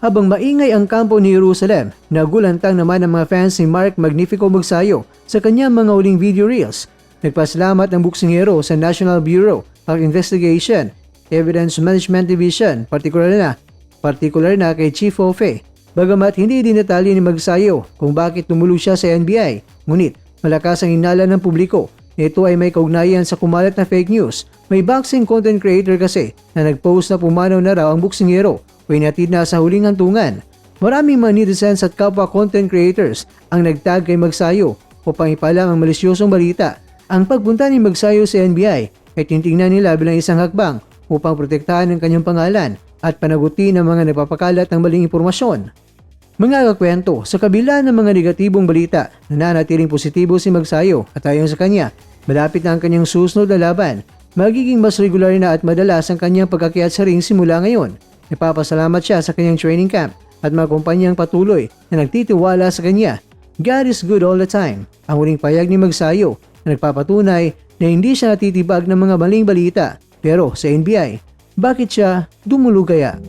Habang maingay ang kampo ni Jerusalem, nagulantang naman ang mga fans ni Mark Magnifico Magsayo sa kanyang mga uling video reels. Nagpasalamat ang buksingero sa National Bureau of Investigation, Evidence Management Division, partikular na kay Chief Ofe. Bagamat hindi dinetalye ni Magsayo kung bakit tumulong siya sa NBI, ngunit malakas ang hinala ng publiko. Ito ay may kaugnayan sa kumalat na fake news. May boxing content creator kasi na nagpost na pumanaw na raw ang buksingero o inatid na sa huling hantungan. Maraming mga netizens at kapwa content creators ang nagtag kay Magsayo upang ipalang ang malisyosong balita. Ang pagpunta ni Magsayo sa NBI ay tinitingnan nila bilang isang hakbang upang protektahan ang kanyang pangalan at panagutin ang mga nagpapakalat ng maling impormasyon. Mga kakwento, sa kabila ng mga negatibong balita, nananatiling positibo si Magsayo at ayon sa kanya, malapit na ang kanyang susunod na laban. Magiging mas regular na at madalas ang kanyang pagkakyat sa ring simula ngayon. Ipapasalamat siya sa kanyang training camp at mga kumpanyang patuloy na nagtitiwala sa kanya. God is good all the time. Ang huling payag ni Magsayo na nagpapatunay na hindi siya natitibag ng mga maling balita. Pero sa NBI, bakit siya dumulog kaya?